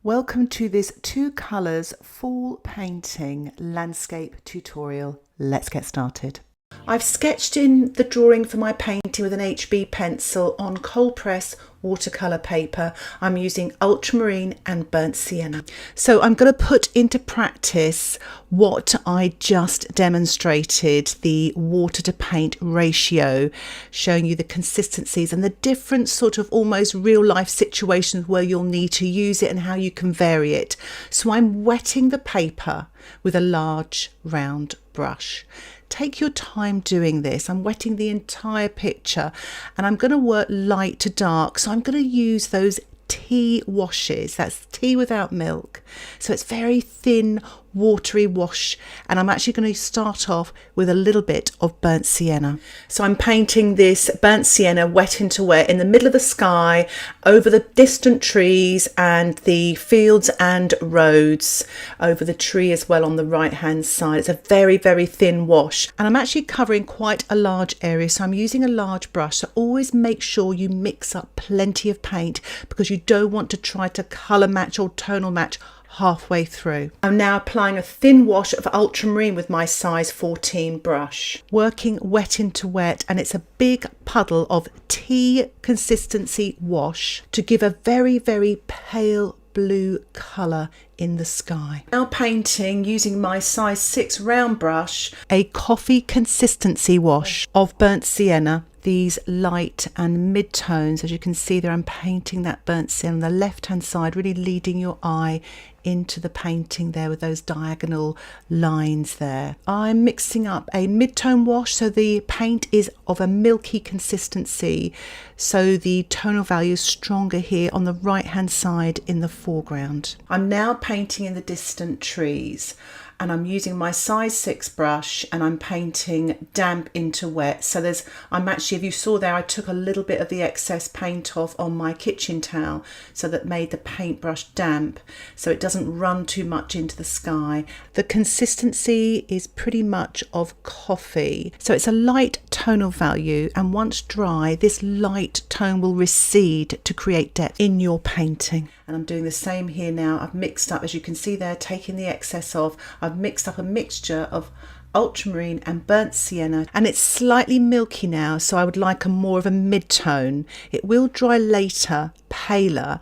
Welcome to this two colours fall painting landscape tutorial. Let's get started. I've sketched in the drawing for my painting with an HB pencil on cold press watercolour paper. I'm using ultramarine and burnt sienna. So I'm going to put into practice what I just demonstrated, the water to paint ratio, showing you the consistencies and the different sort of almost real life situations where you'll need to use it and how you can vary it. So I'm wetting the paper with a large round brush. Take your time doing this. I'm wetting the entire picture and I'm going to work light to dark. So I'm going to use those tea washes. That's tea without milk. So it's very thin, watery wash. And I'm actually going to start off with a little bit of burnt sienna. So I'm painting this burnt sienna wet into wet in the middle of the sky, over the distant trees and the fields and roads, over the tree as well on the right hand side. It's a very, very thin wash. And I'm actually covering quite a large area. So I'm using a large brush. So always make sure you mix up plenty of paint because you don't want to try to colour match or tonal match halfway through. I'm now applying a thin wash of ultramarine with my size 14 brush, working wet into wet, and it's a big puddle of tea consistency wash to give a very, very pale blue colour in the sky. Now painting using my size 6 round brush, a coffee consistency wash of burnt sienna. These light and mid-tones, as you can see there, I'm painting that burnt sienna on the left hand side, really leading your eye into the painting there with those diagonal lines there. I'm mixing up a mid-tone wash, so the paint is of a milky consistency, so the tonal value is stronger here on the right hand side in the foreground. I'm now painting in the distant trees. And I'm using my size 6 brush and I'm painting damp into wet. So I'm actually, if you saw there, I took a little bit of the excess paint off on my kitchen towel, so that made the paintbrush damp, so it doesn't run too much into the sky. The consistency is pretty much of coffee. So it's a light tonal value, and once dry, this light tone will recede to create depth in your painting. And I'm doing the same here now. I've mixed up, as you can see there, taking the excess off. I've mixed up a mixture of ultramarine and burnt sienna, and it's slightly milky now, so I would like more of a mid-tone. It will dry later, paler,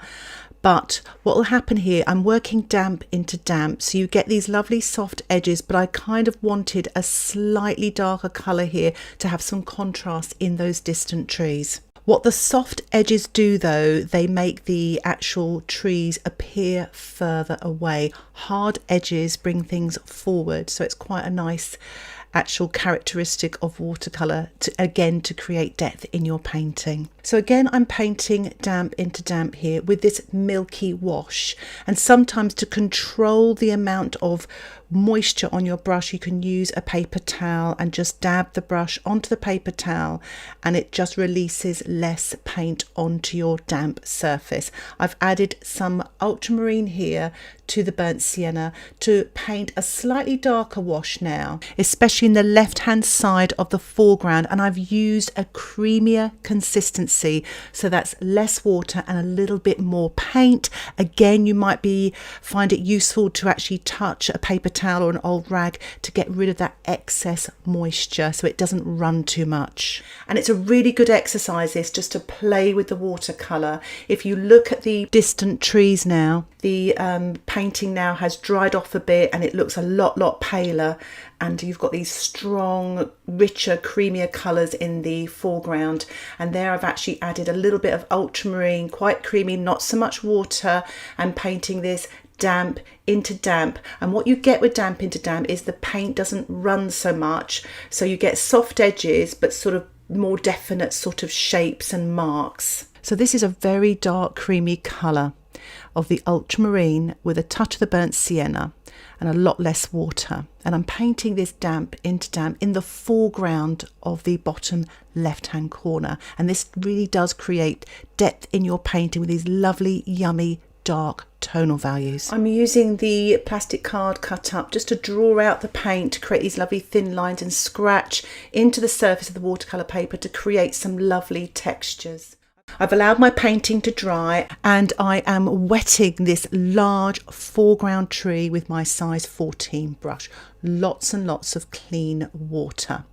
but what will happen here, I'm working damp into damp, so you get these lovely soft edges, but I kind of wanted a slightly darker colour here to have some contrast in those distant trees. What the soft edges do though, they make the actual trees appear further away. Hard edges bring things forward, so it's quite a nice actual characteristic of watercolour to create depth in your painting. So again, I'm painting damp into damp here with this milky wash, and sometimes to control the amount of moisture on your brush, you can use a paper towel and just dab the brush onto the paper towel, and it just releases less paint onto your damp surface. I've added some ultramarine here to the burnt sienna to paint a slightly darker wash now, especially in the left hand side of the foreground, and I've used a creamier consistency, so that's less water and a little bit more paint. Again, you might find it useful to actually touch a paper towel or an old rag to get rid of that excess moisture so it doesn't run too much. And it's a really good exercise this, just to play with the watercolour. If you look at the distant trees now, the painting now has dried off a bit and it looks a lot paler, and you've got these strong, richer, creamier colours in the foreground. And there I've actually added a little bit of ultramarine, quite creamy, not so much water, and painting this damp into damp. And what you get with damp into damp is the paint doesn't run so much, so you get soft edges but sort of more definite sort of shapes and marks. So this is a very dark creamy colour of the ultramarine with a touch of the burnt sienna and a lot less water, and I'm painting this damp into damp in the foreground of the bottom left hand corner, and this really does create depth in your painting with these lovely yummy dark tonal values. I'm using the plastic card cut up just to draw out the paint to create these lovely thin lines and scratch into the surface of the watercolour paper to create some lovely textures. I've allowed my painting to dry and I am wetting this large foreground tree with my size 14 brush. Lots and lots of clean water.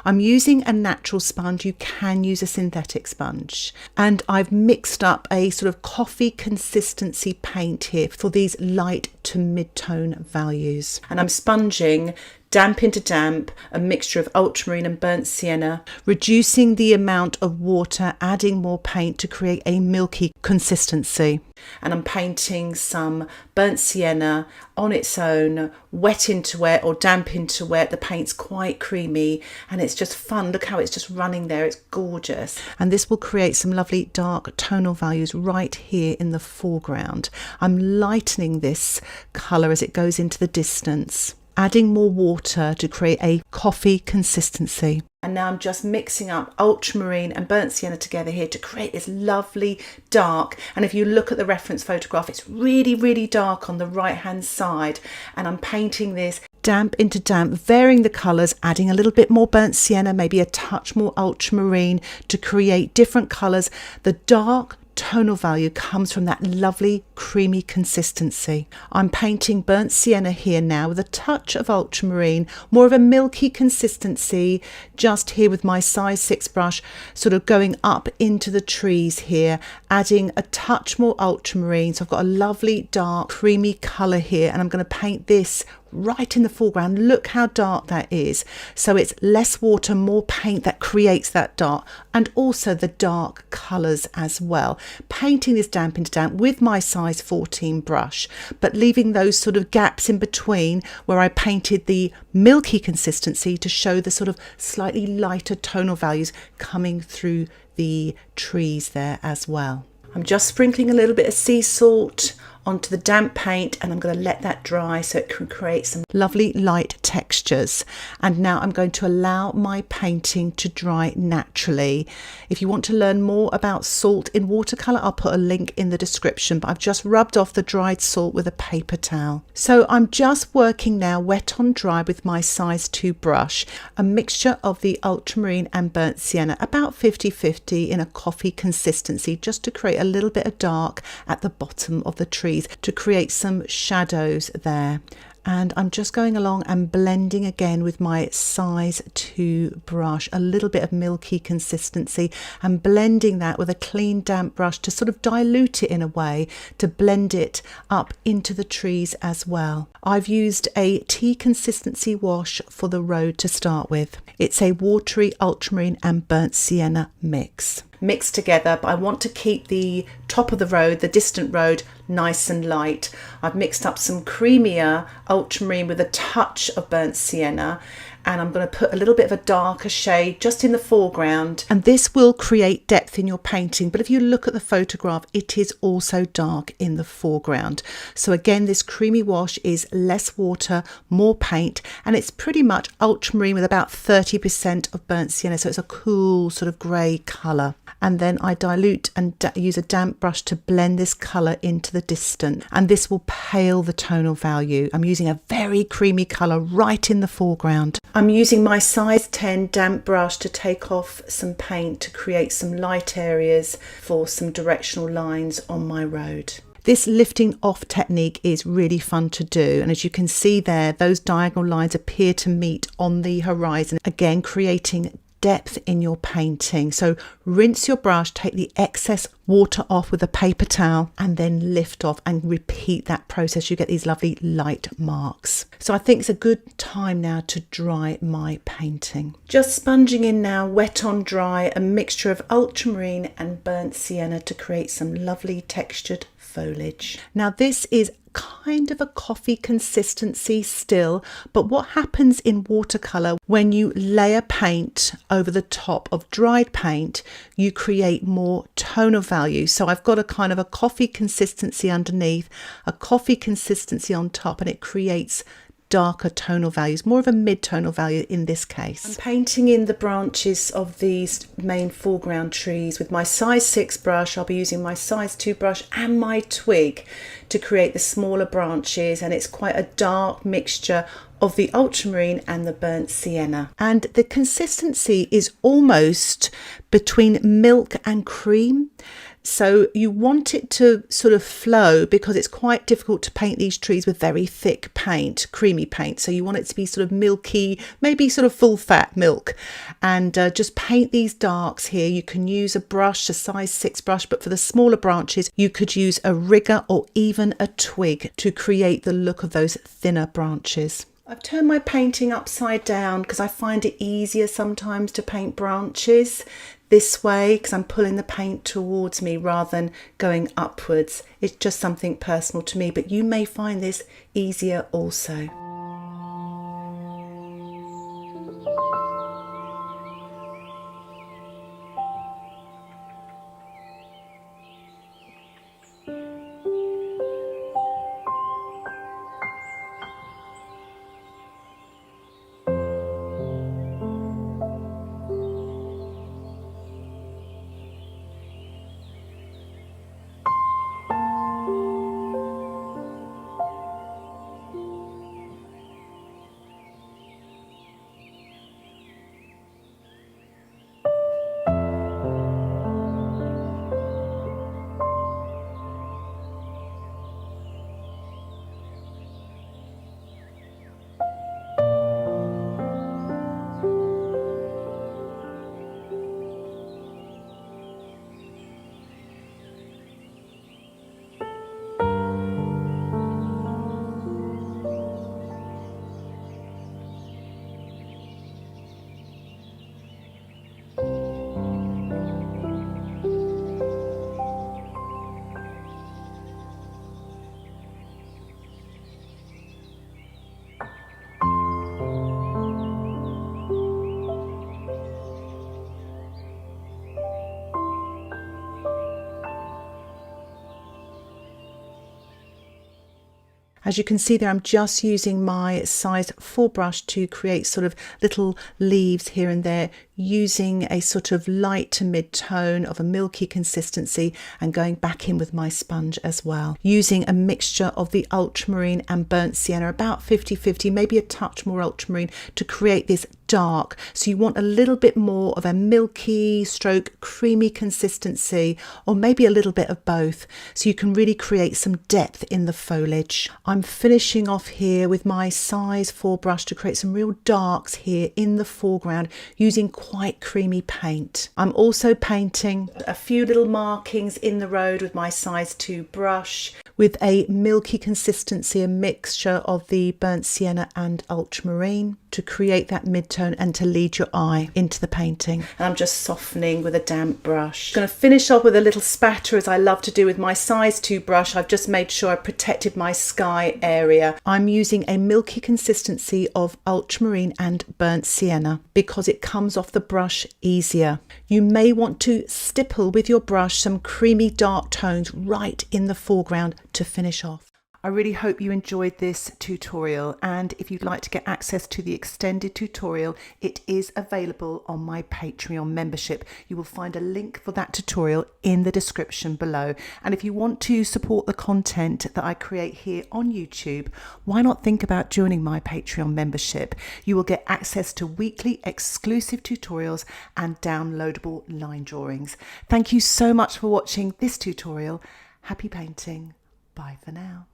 I'm using a natural sponge. You can use a synthetic sponge. And I've mixed up a sort of coffee consistency paint here for these light to mid-tone values. And I'm sponging damp into damp, a mixture of ultramarine and burnt sienna, reducing the amount of water, adding more paint to create a milky consistency. And I'm painting some burnt sienna on its own, wet into wet or damp into wet. The paint's quite creamy and it's just fun. Look how it's just running there. It's gorgeous. And this will create some lovely dark tonal values right here in the foreground. I'm lightening this colour as it goes into the distance, adding more water to create a coffee consistency. And now I'm just mixing up ultramarine and burnt sienna together here to create this lovely dark. And if you look at the reference photograph, it's really, really dark on the right hand side. And I'm painting this damp into damp, varying the colours, adding a little bit more burnt sienna, maybe a touch more ultramarine to create different colours. The dark tonal value comes from that lovely creamy consistency. I'm painting burnt sienna here now with a touch of ultramarine, more of a milky consistency, just here with my size 6 brush, sort of going up into the trees here, adding a touch more ultramarine. So I've got a lovely dark creamy colour here, and I'm going to paint this right in the foreground. Look how dark that is. So it's less water, more paint that creates that dark, and also the dark colours as well. Painting this damp into damp with my size 14 brush, but leaving those sort of gaps in between where I painted the milky consistency to show the sort of slightly lighter tonal values coming through the trees there as well. I'm just sprinkling a little bit of sea salt onto the damp paint, and I'm going to let that dry so it can create some lovely light textures. And now I'm going to allow my painting to dry naturally. If you want to learn more about salt in watercolour, I'll put a link in the description, but I've just rubbed off the dried salt with a paper towel. So I'm just working now wet on dry with my size 2 brush, a mixture of the ultramarine and burnt sienna, about 50-50 in a coffee consistency, just to create a little bit of dark at the bottom of the tree, to create some shadows there. And I'm just going along and blending again with my size 2 brush, a little bit of milky consistency, and blending that with a clean damp brush to sort of dilute it in a way, to blend it up into the trees as well. I've used a tea consistency wash for the road to start with. It's a watery ultramarine and burnt sienna mix. Mixed together, but I want to keep the top of the road, the distant road, nice and light. I've mixed up some creamier ultramarine with a touch of burnt sienna, and I'm going to put a little bit of a darker shade just in the foreground, and this will create depth in your painting. But if you look at the photograph, it is also dark in the foreground. So again, this creamy wash is less water, more paint, and it's pretty much ultramarine with about 30% of burnt sienna, so it's a cool sort of grey colour. And then I dilute and use a damp brush to blend this colour into the distant, and this will pale the tonal value. I'm using a very creamy colour right in the foreground. I'm using my size 10 damp brush to take off some paint to create some light areas for some directional lines on my road. This lifting off technique is really fun to do, and as you can see there, those diagonal lines appear to meet on the horizon, again creating depth in your painting. So rinse your brush, take the excess water off with a paper towel, and then lift off and repeat that process. You get these lovely light marks. So I think it's a good time now to dry my painting. Just sponging in now, wet on dry, a mixture of ultramarine and burnt sienna to create some lovely textured foliage. Now this is kind of a coffee consistency still, but what happens in watercolour when you layer paint over the top of dried paint, you create more tonal value. So I've got a kind of a coffee consistency underneath, a coffee consistency on top, and it creates darker tonal values, more of a mid-tonal value in this case. I'm painting in the branches of these main foreground trees with my size 6 brush. I'll be using my size 2 brush and my twig to create the smaller branches, and it's quite a dark mixture of the ultramarine and the burnt sienna. And the consistency is almost between milk and cream. So you want it to sort of flow, because it's quite difficult to paint these trees with very thick paint, creamy paint. So you want it to be sort of milky, maybe sort of full fat milk. And just paint these darks here. You can use a brush, a size 6 brush, but for the smaller branches, you could use a rigger or even a twig to create the look of those thinner branches. I've turned my painting upside down because I find it easier sometimes to paint branches this way, because I'm pulling the paint towards me rather than going upwards. It's just something personal to me, but you may find this easier also. As you can see there, I'm just using my size 4 brush to create sort of little leaves here and there, using a sort of light to mid-tone of a milky consistency, and going back in with my sponge as well, using a mixture of the ultramarine and burnt sienna, about 50-50, maybe a touch more ultramarine, to create this dark. So you want a little bit more of a milky stroke creamy consistency, or maybe a little bit of both, so you can really create some depth in the foliage. I'm finishing off here with my size 4 brush to create some real darks here in the foreground, using quite creamy paint. I'm also painting a few little markings in the road with my size 2 brush with a milky consistency, a mixture of the burnt sienna and ultramarine, to create that mid-tone and to lead your eye into the painting. And I'm just softening with a damp brush. I'm going to finish off with a little spatter, as I love to do with my size 2 brush. I've just made sure I protected my sky area. I'm using a milky consistency of ultramarine and burnt sienna because it comes off the brush easier. You may want to stipple with your brush some creamy dark tones right in the foreground to finish off. I really hope you enjoyed this tutorial, and if you'd like to get access to the extended tutorial, it is available on my Patreon membership. You will find a link for that tutorial in the description below. And if you want to support the content that I create here on YouTube, why not think about joining my Patreon membership? You will get access to weekly exclusive tutorials and downloadable line drawings. Thank you so much for watching this tutorial. Happy painting. Bye for now.